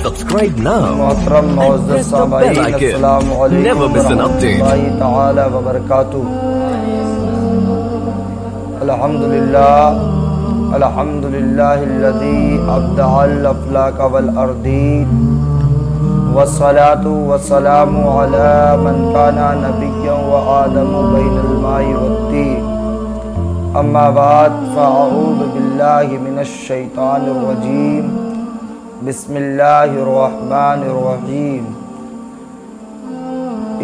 Subscribe now محترم and معزز press the سامعین bell icon. السلام علیکم Never miss an ورحمۃ update. اللہ تعالی وبرکاتہ۔ الحمدللہ الذی ابدع الافلاک والارضین والصلاة والسلام علی من کان نبیا وآدم بین الماء والطین۔ اما بعد فاعوذ باللہ من الشیطان الرجیم، بسم اللہ الرحمن الرحیم۔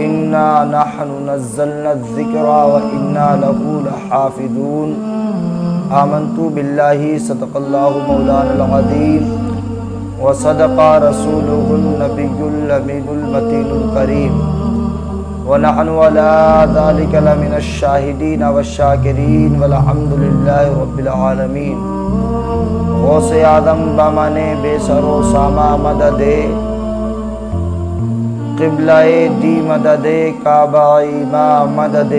انا نحن نزلنا الذکر وانا له لحافظون۔ آمنت باللہ صدق اللہ مولانا العظیم وصدق رسولہ النبی الامین المتین الکریم، ونحن على ذلك لمن الشاہدین والشاکرین والحمد للہ رب العالمین۔ غوث آدم بامانے بے سر و ساما مدد قبلہ دی مدد کعبہ ایما مدد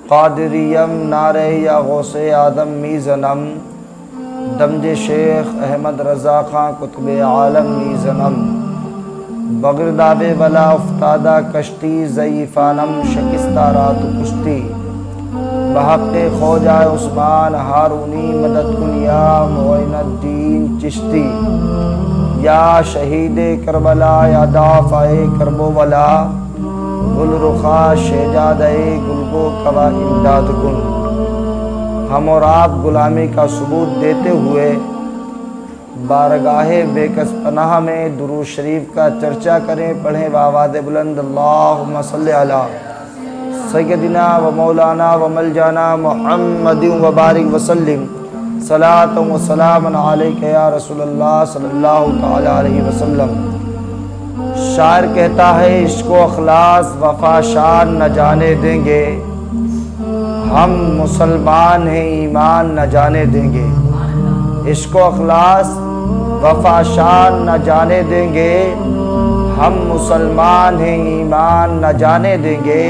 قادریم نعرہ یا غوث آدم میزنم دمج شیخ احمد رضا خان قطب عالم میزنم بغرداب ولا افتادہ کشتی ضعیفانم شکستہ رات کشتی بحق خواجہ عثمان ہارونی مدد کن یا معین الدین چشتی، یا شہید کربلا یا دافع کرب و ولا گل رخا شہجاد گلگو کوا امداد کن۔ ہم اور آپ غلامی کا ثبوت دیتے ہوئے بارگاہ بے کس پناہ میں درود شریف کا چرچا کریں، پڑھیں بآواز بلند اللہم صلی علی سیدنا و مولانا و ملجانا محمد و بارک وسلم صلاۃ و سلام علیک یا رسول اللہ صلی اللہ تعالی علیہ وسلم۔ شاعر کہتا ہے عشق و اخلاص وفا شان نہ جانے دیں گے، ہم مسلمان ہیں ایمان نہ جانے دیں گے۔ عشق و اخلاص وفا شان نہ جانے دیں گے، ہم مسلمان ہیں ایمان نہ جانے دیں گے۔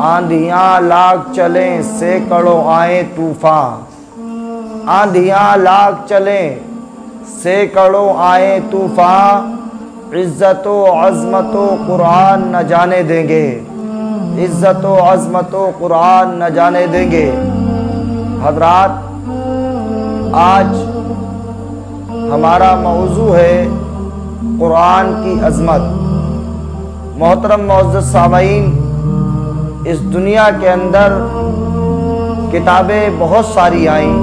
آندھیاں لاکھ چلیں سینکڑوں آئیں طوفان، آندھیاں لاکھ چلیں سینکڑوں آئیں طوفان، عزت و عظمت و قرآن نہ جانے دیں گے، عزت و عظمت و قرآن نہ جانے دیں گے۔ حضرات، آج ہمارا موضوع ہے قرآن کی عظمت۔ محترم معزز سامعین، اس دنیا کے اندر کتابیں بہت ساری آئیں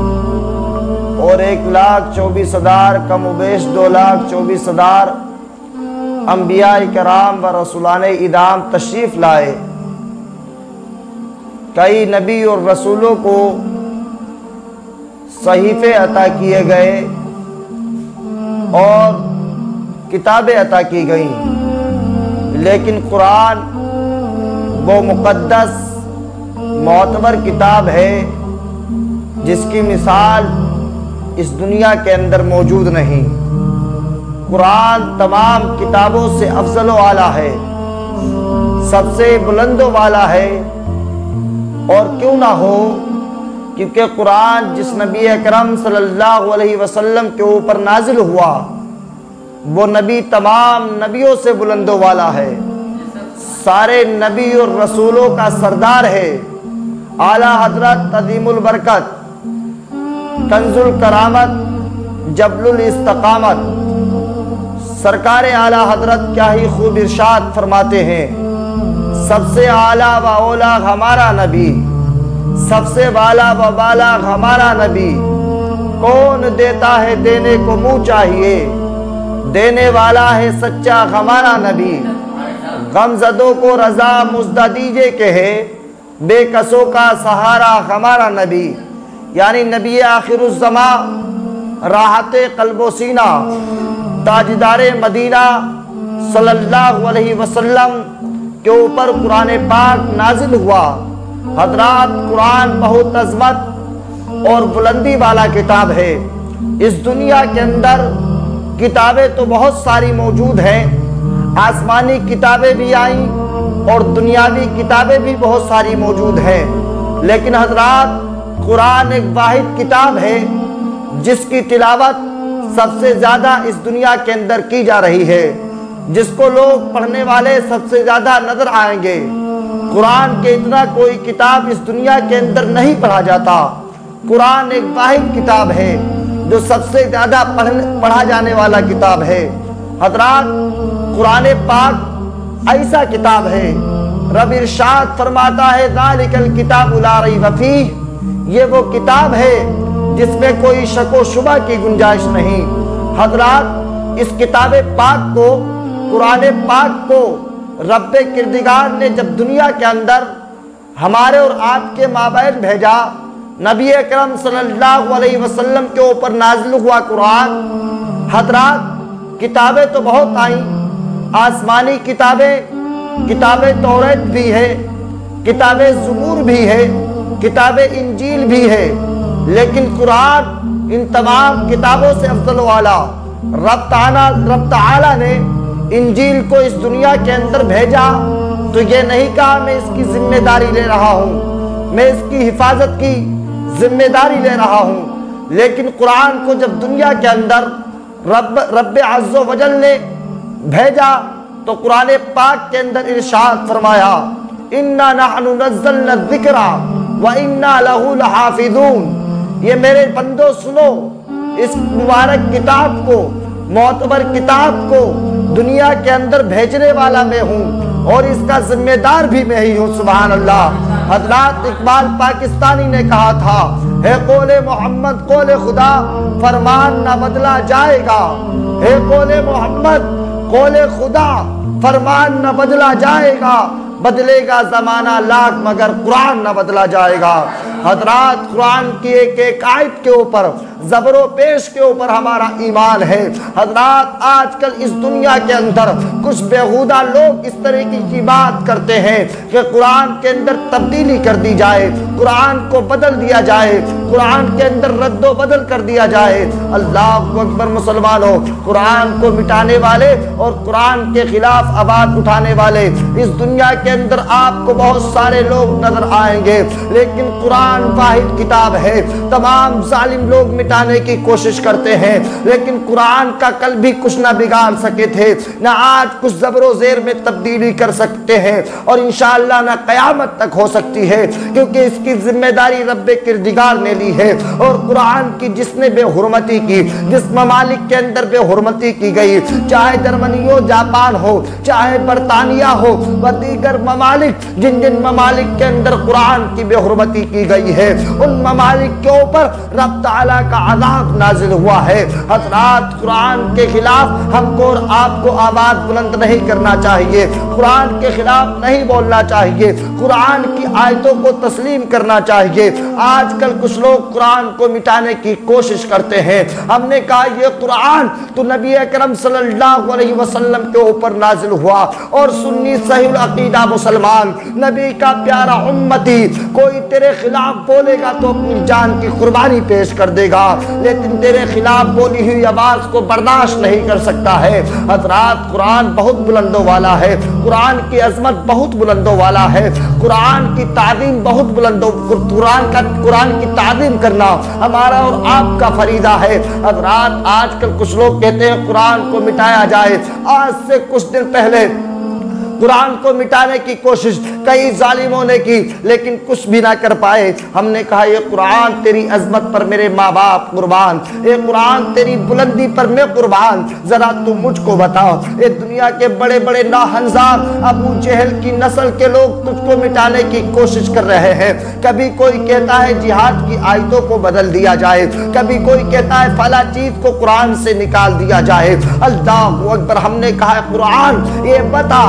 اور 1,24,000 کم و بیش 2,24,000 انبیاء کرام و رسولان ادام تشریف لائے۔ کئی نبی اور رسولوں کو صحیفے عطا کیے گئے اور کتابیں عطا کی گئیں، لیکن قرآن وہ مقدس معتبر کتاب ہے جس کی مثال اس دنیا کے اندر موجود نہیں۔ قرآن تمام کتابوں سے افضل و اعلیٰ ہے، سب سے بلند و والا ہے، اور کیوں نہ ہو، کیونکہ قرآن جس نبی اکرم صلی اللہ علیہ وسلم کے اوپر نازل ہوا وہ نبی تمام نبیوں سے بلند و والا ہے، سارے نبی اور رسولوں کا سردار ہے، اعلیٰ حضرت عظیم البرکت کنز الکرامت جبل الاستقامت سرکار اعلیٰ حضرت کیا ہی خوب ارشاد فرماتے ہیں، سب سے اعلیٰ و اولیٰ ہمارا نبی، سب سے والا و بالا ہمارا نبی، کون دیتا ہے دینے کو منہ چاہیے، دینے والا ہے سچا ہمارا نبی، غم زدوں کو رضا مزدہ دیجے کہے، بے کسوں کا سہارا ہمارا نبی۔ یعنی نبی آخر الزمان، راحت قلب و سینہ، تاجدار مدینہ صلی اللہ علیہ وسلم کے اوپر قرآن پاک نازل ہوا۔ حضرات، قرآن بہت عظمت اور بلندی والا کتاب ہے۔ اس دنیا کے اندر کتابیں تو بہت ساری موجود ہیں، آسمانی کتابیں بھی آئیں اور دنیاوی کتابیں بھی بہت ساری موجود ہیں، لیکن حضرات قرآن ایک واحد کتاب ہے جس کی تلاوت سب سے زیادہ اس دنیا کے اندر کی جا رہی ہے، جس کو لوگ پڑھنے والے سب سے زیادہ نظر آئیں گے۔ قرآن کے اتنا کوئی کتاب اس دنیا کے اندر نہیں پڑھا جاتا۔ قرآن ایک واحد کتاب ہے جو سب سے زیادہ پڑھا جانے والا کتاب ہے۔ حضرات، قرآن پاک ایسا کتاب ہے، رب ارشاد فرماتا ہے ذالک الکتاب لا ریب فیہ، یہ وہ کتاب ہے جس میں کوئی شک و شبہ کی گنجائش نہیں۔ حضرات، اس کتاب پاک کو، قرآن پاک کو رب کردگار نے جب دنیا کے اندر ہمارے اور آپ کے مابین بھیجا، نبی اکرم صلی اللہ علیہ وسلم کے اوپر نازل ہوا قرآن۔ حضرات، کتابیں تو بہت آئیں، آسمانی کتابیں، کتاب توریت بھی ہے، کتاب زبور بھی ہے، کتاب انجیل بھی ہے، لیکن قرآن ان تمام کتابوں سے افضل والا۔ رب تعالی نے انجیل کو اس دنیا کے اندر بھیجا تو یہ نہیں کہا میں اس کی ذمہ داری لے رہا ہوں، میں اس کی حفاظت کی ذمہ داری لے رہا ہوں، لیکن قرآن کو جب دنیا کے اندر رب عز و جل نے بھیجا تو قرآن پاک کے اندر ارشاد فرمایا اِنَّا نَحْنُ نَزَّلْنَا الذِّكْرَ وَإِنَّا لَهُ لَحَافِظُونَ۔ یہ میرے بندو سنو، اس مبارک کتاب کو، معتبر کتاب کو دنیا کے اندر بھیجنے والا میں ہوں اور اس کا ذمہ دار بھی میں ہی ہوں۔ سبحان اللہ۔ حضرات، اقبال پاکستانی نے کہا تھا ہے قول محمد قول خدا، فرمان نہ بدلا جائے گا۔ ہے قول محمد قول خدا، فرمان نہ بدلا جائے گا، بدلے گا زمانہ لاکھ مگر قرآن نہ بدلا جائے گا۔ حضرات، قرآن کی ایک ایک آیت کے اوپر، زبر و پیش کے اوپر ہمارا ایمان ہے۔ حضرات، آج کل اس دنیا کے اندر کچھ بیہودہ لوگ اس طریقے کی بات کرتے ہیں کہ قرآن کے اندر تبدیلی کر دی جائے، قرآن کو بدل دیا جائے، قرآن کے اندر رد و بدل کر دیا جائے۔ اللہ اکبر مسلمانوں، قرآن کو مٹانے والے اور قرآن کے خلاف آواز اٹھانے والے اس دنیا کے اندر آپ کو بہت سارے لوگ نظر آئیں گے، لیکن قرآن واحد کتاب ہے۔ تمام ظالم لوگ مٹانے کی کوشش کرتے ہیں، لیکن قرآن کا کل بھی کچھ نہ بگاڑ سکے تھے، نہ آج کچھ زبر و زیر میں تبدیلی کر سکتے ہیں، اور انشاءاللہ نہ قیامت تک ہو سکتی ہے، کیونکہ اس کی ذمہ داری رب کردگار نے لی ہے۔ اور قرآن کی جس نے بے حرمتی کی، جس ممالک کے اندر بے حرمتی کی گئی، چاہے جرمنی ہو، جاپان ہو، چاہے برطانیہ ہو و دیگر ممالک، جن جن ممالک کے اندر قرآن کی بے حرمتی کی گئی ہے، ان ممالک کے اوپر رب تعالیٰ کا عذاب نازل ہوا ہے۔ حضرات، قرآن کے خلاف ہم کو اور آپ کو آواز بلند نہیں کرنا چاہیے، قرآن کے خلاف نہیں بولنا چاہیے، قرآن کی آیتوں کو تسلیم کرنا چاہیے۔ آج کل کچھ لوگ قرآن کو مٹانے کی کوشش کرتے ہیں۔ ہم نے کہا یہ قرآن تو نبی اکرم صلی اللہ علیہ وسلم کے اوپر نازل ہوا، اور سنی صحیح العقیدہ مسلمان، نبی کا پیارا امتی، کوئی تیرے خلاف بولے گا تو اپنی جان کی قربانی پیش کر دے گا، لیکن تیرے خلاف بولی ہوئی آواز کو برداشت نہیں کر سکتا ہے۔ حضرات، قرآن بہت بلندوں والا ہے، قرآن کی عظمت بہت بلندوں والا ہے، قرآن کی تعظیم بہت بلندوں، قرآن کی تعظیم کرنا ہمارا اور آپ کا فریضہ ہے۔ حضرات، آج کل کچھ لوگ کہتے ہیں قرآن کو مٹایا جائے۔ آج سے کچھ دن پہلے قرآن کو مٹانے کی کوشش کئی ظالموں نے کی، لیکن کچھ بھی نہ کر پائے۔ ہم نے کہا یہ قرآن تیری عظمت پر میرے ماں باپ قربان، یہ قرآن تیری بلندی پر میں قربان، ذرا تو مجھ کو بتا، یہ دنیا کے بڑے بڑے ناہنزار ابو جہل کی نسل کے لوگ تجھ کو مٹانے کی کوشش کر رہے ہیں۔ کبھی کوئی کہتا ہے جہاد کی آیتوں کو بدل دیا جائے، کبھی کوئی کہتا ہے فلاں چیز کو قرآن سے نکال دیا جائے۔ اللہ اکبر۔ ہم نے کہا قرآن یہ بتا،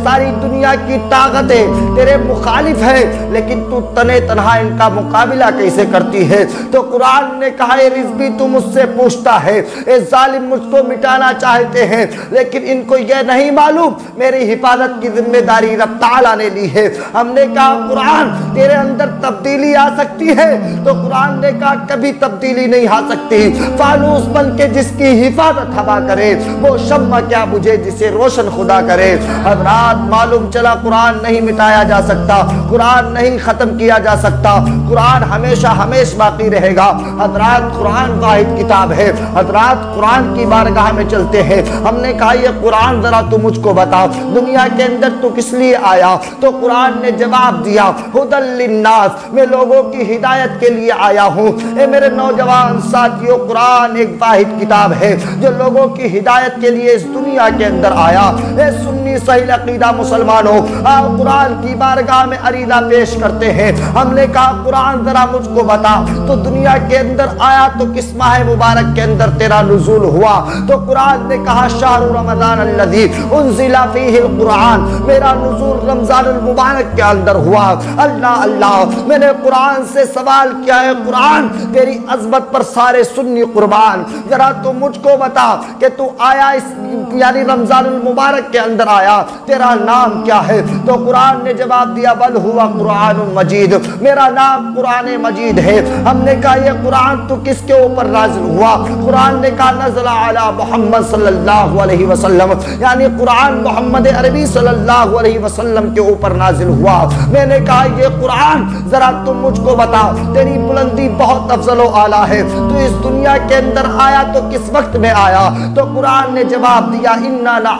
ساری دنیا کی طاقتیں تیرے مخالف ہیں، لیکن تو تنے تنہا ان کا مقابلہ کیسے کرتی ہے؟ تو قرآن نے کہا یہ رزبی تو مجھ سے پوچھتا ہے، یہ ظالم مجھ کو مٹانا چاہتے ہیں، لیکن ان کو یہ نہیں معلوم میری حفاظت کی ذمہ داری رب تعالیٰ نے لی ہے۔ ہم نے کہا قرآن تیرے اندر تبدیلی آ سکتی ہے؟ تو قرآن نے کہا کبھی تبدیلی نہیں آ سکتی۔ فانوس بن کے جس کی حفاظت ہوا کرے، وہ شمع کیا بجھے جسے روشن خدا کرے۔ حضرات، حضرات معلوم چلا قرآن نہیں مٹایا جا سکتا، قرآن نہیں ختم کیا جا سکتا، قرآن ہمیشہ ہمیشہ باقی رہے گا۔ حضرات قرآن واحد کتاب ہے، حضرات قرآن کی بارگاہ میں چلتے ہیں۔ ہم نے کہا یہ قرآن ذرا تو مجھ کو بتا، دنیا کے اندر تو کس لیے آیا؟ تو قرآن نے جواب دیا ھدی للناس، میں لوگوں کی ہدایت کے لیے آیا ہوں۔ اے میرے نوجوان ساتھیوں، قرآن ایک واحد کتاب ہے جو لوگوں کی ہدایت کے لیے اس دنیا کے اندر آیا۔ اے سنی صحیح عقیدہ مسلمانوں، آپ قرآن کی بارگاہ میں عریضہ پیش کرتے ہیں۔ ہم نے کہا قرآن ذرا مجھ کو بتا، تو دنیا کے اندر آیا تو کس ماہ مبارک کے اندر تیرا نزول ہوا؟ تو قرآن نے کہا شہر رمضان الذی انزل فیہ القرآن، میرا نزول رمضان المبارک کے اندر ہوا۔ اللہ اللہ، میں نے قرآن سے سوال کیا ہے، قرآن تیری عظمت پر سارے سنی قربان، ذرا تو مجھ کو بتا کہ تو آیا اس یعنی رمضان المبارک کے اندر آیا، تیرا نام کیا ہے؟ تو قرآن نے جواب دیا بل ہوا قرآن مجید، میرا نام قرآن مجید ہے۔ ہم نے کہا یہ قرآن تو کس کے اوپر نازل ہوا؟ قرآن نے کہا نزل علی محمد صلی اللہ علیہ وسلم، یعنی قرآن محمد عربی صلی اللہ علیہ وسلم کے اوپر نازل ہوا۔ میں نے کہا یہ قرآن ذرا تم مجھ کو بتا، تیری بلندی بہت افضل و اعلیٰ ہے، تو اس دنیا کے اندر آیا تو کس وقت میں آیا؟ تو قرآن نے جواب دیا انا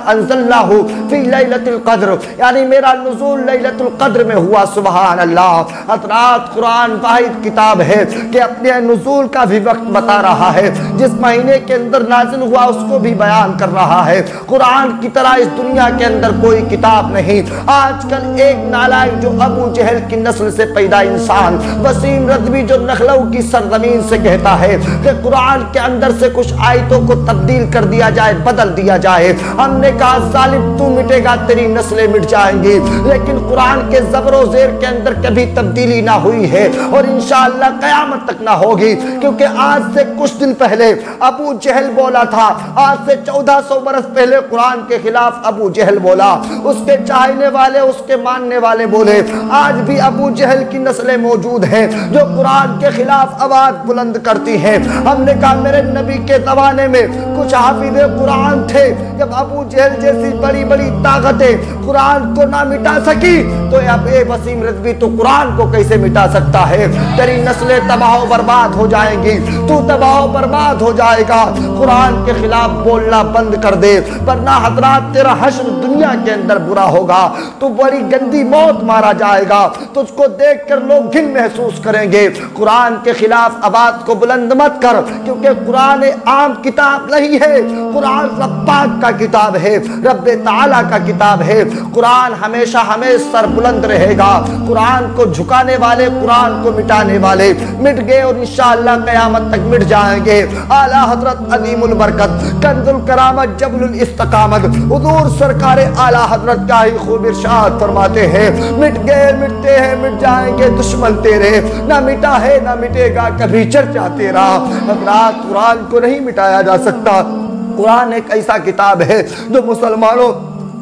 انزلناہ فی لیلۃ القدر، یعنی میرا نزول لیلۃ القدر میں ہوا۔ سبحان اللہ۔ حضرات قرآن واحد کتاب ہے کہ اپنے نزول کا بھی وقت بتا رہا ہے، جس مہینے کے اندر نازل ہوا اس کو بھی بیان کر رہا ہے۔ قرآن کی طرح اس دنیا کے اندر کوئی کتاب نہیں۔ آج کل ایک نالائق جو ابو جہل کی نسل سے پیدا انسان وسیم رضوی جو نخلو کی سرزمین سے کہتا ہے کہ قرآن کے اندر سے کچھ آیتوں کو تبدیل کر دیا جائے، بدل دیا جائے، ہم نے کہا ظالم تو مٹے گا، تیری نسلیں مٹ جائیں گی، لیکن قرآن کے زبر و زیر کے اندر کبھی تبدیلی نہ ہوئی ہے اور انشاءاللہ قیامت تک نہ ہوگی، کیونکہ آج سے کچھ دن پہلے ابو جہل بولا تھا، آج سے 1400 برس پہلے قرآن کے خلاف ابو جہل بولا، اس کے چاہنے والے اس کے ماننے والے بولے، آج بھی ابو جہل کی نسلیں موجود ہیں جو قرآن کے خلاف آواز بلند کرتی ہیں۔ ہم نے کہا میرے نبی کے زمانے میں کچھ حافظ قرآن تھے، جب ابو جہل جیسی بڑی بڑی طاقتیں قرآن کو نہ مٹا سکی تو اب اے وسیم رضوی تو قرآن کو کیسے مٹا سکتا ہے؟ تیری نسلیں تباہ و برباد ہو جائیں گی، تو تباہ و برباد ہو جائے گا، قرآن کے خلاف بولنا بند کر دے، ورنہ حضرات تیرا حشر دنیا کے اندر برا ہوگا، تو بڑی گندی موت مارا جائے گا، تجھ کو دیکھ کر لوگ گھن محسوس کریں گے۔ قرآن کے خلاف آواز کو بلند مت کر، کیونکہ قرآن عام کتاب نہیں ہے، قرآن رب پاک کا کتاب ہے، رب تعالیٰ کا کتاب ہے۔ قرآن ہمیشہ ہمیشہ سر بلند رہے گا، قرآن کو جھکانے والے، قرآن کو مٹانے والے مٹ گئے اور انشاءاللہ قیامت تک مٹ جائیں گے۔ اعلیٰ حضرت عظیم البرکت کنز الکرامت جبل الاستقامت حضور سرکار اعلیٰ حضرت کا ہی خوب ارشاد فرماتے ہیں مٹ گئے، مٹتے ہیں، مٹ جائیں گے دشمن تیرے، نہ مٹا ہے نہ مٹے گا کبھی چرچا تیرا۔ حضرات قرآن کو نہیں مٹایا جا سکتا۔ قرآن ایک ایسا کتاب ہے جو مسلمانوں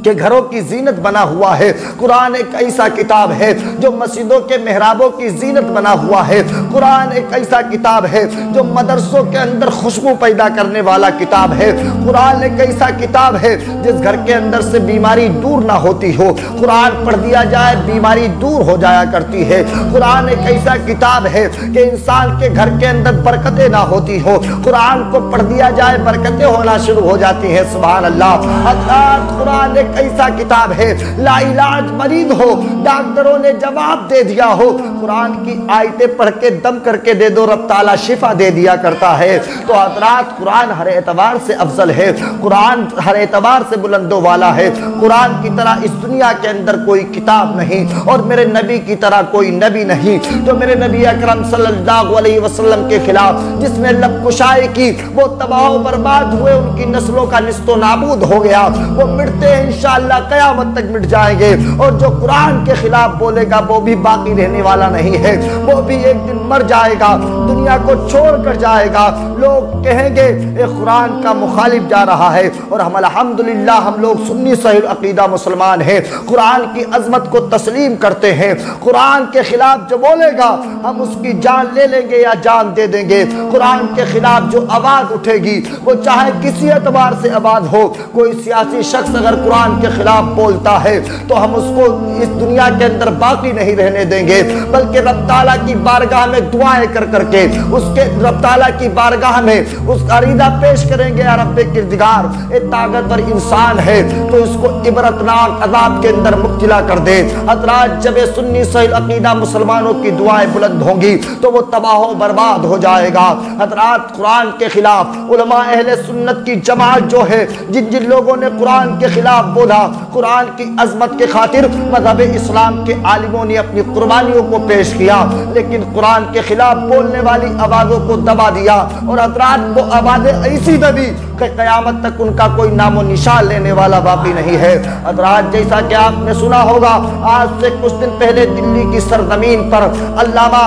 کے گھروں کی زینت بنا ہوا ہے، قرآن ایک ایسا کتاب ہے جو مسجدوں کے محرابوں کی زینت بنا ہوا ہے، قرآن ایک ایسا کتاب ہے جو مدرسوں کے اندر خوشبو پیدا کرنے والا کتاب ہے، قرآن ایک ایسا کتاب ہے جس گھر کے اندر سے بیماری دور نہ ہوتی ہو، قرآن پڑھ دیا جائے بیماری دور ہو جایا کرتی ہے، قرآن ایک ایسا کتاب ہے کہ انسان کے گھر کے اندر برکتیں نہ ہوتی ہو، قرآن کو پڑھ دیا جائے برکتیں ہونا شروع ہو جاتی ہیں۔ سبحان اللہ۔ حضرات قرآن ایک ایسا کتاب ہے لا علاج مریض ہو، ڈاکٹروں نے جواب دے دیا ہو، قرآن کی آیتیں پڑھ کے دم کر کے دے دو، رب تعالیٰ شفا دے دیا کرتا ہے۔ تو حضرات قرآن ہر اعتبار سے افضل ہے، قرآن ہر اعتبار سے بلندوں والا ہے، قرآن کی طرح اس دنیا کے اندر کوئی کتاب نہیں اور میرے نبی کی طرح کوئی نبی نہیں۔ جو میرے نبی اکرم صلی اللہ علیہ وسلم کے خلاف جس نے لب کشائی کی وہ تباہ و برباد ہوئے، ان کی نسلوں کا نست و نابود ہو گیا، وہ مٹتے ہیں انشاءاللہ قیامت تک مٹ جائیں گے، اور جو قرآن کے خلاف بولے گا وہ بھی باقی رہنے والا نہیں ہے، وہ بھی ایک دن مر جائے گا، دنیا کو چھوڑ کر جائے گا، لوگ کہیں گے اے قرآن کا مخالف جا رہا ہے، اور ہم الحمدللہ ہم لوگ سنی صحیح عقیدہ مسلمان ہیں، قرآن کی عظمت کو تسلیم کرتے ہیں، قرآن کے خلاف جو بولے گا ہم اس کی جان لے لیں گے یا جان دے دیں گے، قرآن کے خلاف جو آواز اٹھے گی وہ چاہے کسی اعتبار سے آواز ہو، کوئی سیاسی شخص اگر قرآن قرآن کے خلاف بولتا ہے تو ہم اس کو اس دنیا کے اندر باقی نہیں رہنے دیں گے، بلکہ رب تعالیٰ کی بارگاہ میں دعائیں کر کر کے اس کے رب تعالیٰ کی بارگاہ میں اس کا عریضہ پیش کریں گے، یا رب کردگار ایک طاقتور انسان ہے تو اس کو عبرتناک عذاب کے اندر مبتلا کر دے۔ حضرات جب سنی صحیح عقیدہ مسلمانوں کی دعائیں بلند ہوں گی تو وہ تباہ و برباد ہو جائے گا۔ حضرات قرآن کے خلاف علماء اہل سنت کی جماعت جو ہے، جن جن لوگوں نے قرآن کے خلاف بولا، قرآن کی عظمت کے خاطر مذہب اسلام کے عالموں نے اپنی قربانیوں کو پیش کیا، لیکن قرآن کے خلاف بولنے والی آوازوں کو دبا دیا، اور حضرات وہ آوازیں ایسی دبی کہ قیامت تک ان کا کوئی نام و نشان لینے والا باقی نہیں ہے۔ حضرات جیسا کہ آپ نے سنا ہوگا، آج سے کچھ دن پہلے دلی کی سرزمین پر علامہ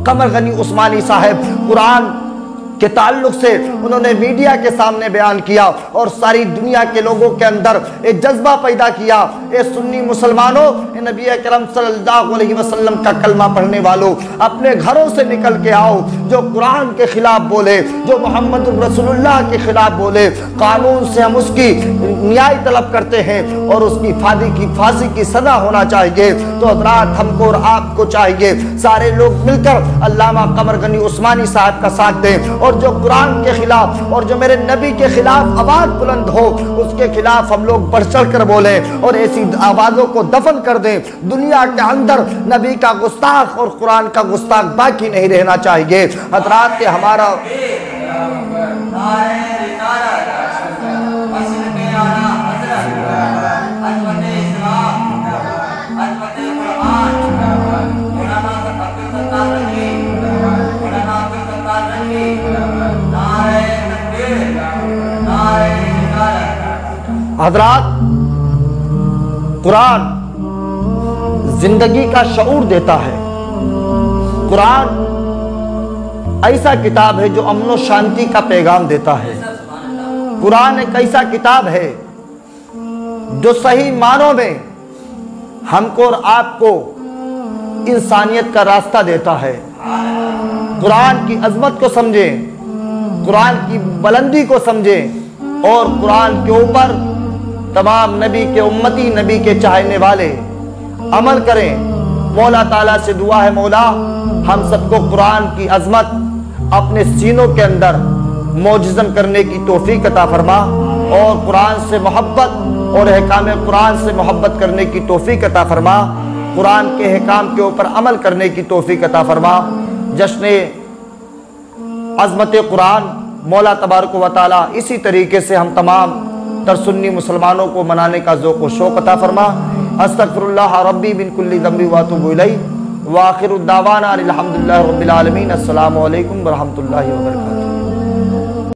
قمر غنی عثمانی صاحب قرآن کے تعلق سے انہوں نے میڈیا کے سامنے بیان کیا اور ساری دنیا کے لوگوں کے اندر ایک جذبہ پیدا کیا، اے سنی مسلمانوں، اے نبی اکرم صلی اللہ علیہ وسلم کا کلمہ پڑھنے والوں، اپنے گھروں سے نکل کے آؤ، جو قرآن کے خلاف بولے، جو محمد رسول اللہ کے خلاف بولے، قانون سے ہم اس کی نیائی طلب کرتے ہیں اور اس کی پھانسی کی سزا ہونا چاہیے۔ تو حضرات ہم کو اور آپ کو چاہیے سارے لوگ مل کر علامہ قمر غنی عثمانی صاحب کا ساتھ دیں، اور جو قرآن کے خلاف اور جو میرے نبی کے خلاف آواز بلند ہو اس کے خلاف ہم لوگ بڑھ چڑھ کر بولیں اور ایسی آوازوں کو دفن کر دیں۔ دنیا کے اندر نبی کا گستاخ اور قرآن کا گستاخ باقی نہیں رہنا چاہیے۔ حضرات کہ ہمارا حضرات قرآن زندگی کا شعور دیتا ہے۔ قرآن ایسا کتاب ہے جو امن و شانتی کا پیغام دیتا ہے۔ قرآن ایک ایسا کتاب ہے جو صحیح معنوں میں ہم کو اور آپ کو انسانیت کا راستہ دیتا ہے۔ قرآن کی عظمت کو سمجھیں، قرآن کی بلندی کو سمجھیں، اور قرآن کے اوپر تمام نبی کے امتی، نبی کے چاہنے والے عمل کریں۔ مولا تعالیٰ سے دعا ہے، مولا ہم سب کو قرآن کی عظمت اپنے سینوں کے اندر معجزن کرنے کی توفیق عطا فرما، اور قرآن سے محبت اور احکام قرآن سے محبت کرنے کی توفیق عطا فرما، قرآن کے احکام کے اوپر عمل کرنے کی توفیق عطا فرما۔ جشن عظمت قرآن مولا تبارک و تعالیٰ اسی طریقے سے ہم تمام تر سنی مسلمانوں کو منانے کا ذوق و شوق عطا فرما۔ استغفر اللہ ربی من کل ذنب واتوب الیہ، وآخر الدعوانا الحمدللہ رب العالمین۔ السلام علیکم ورحمۃ اللہ وبرکاتہ۔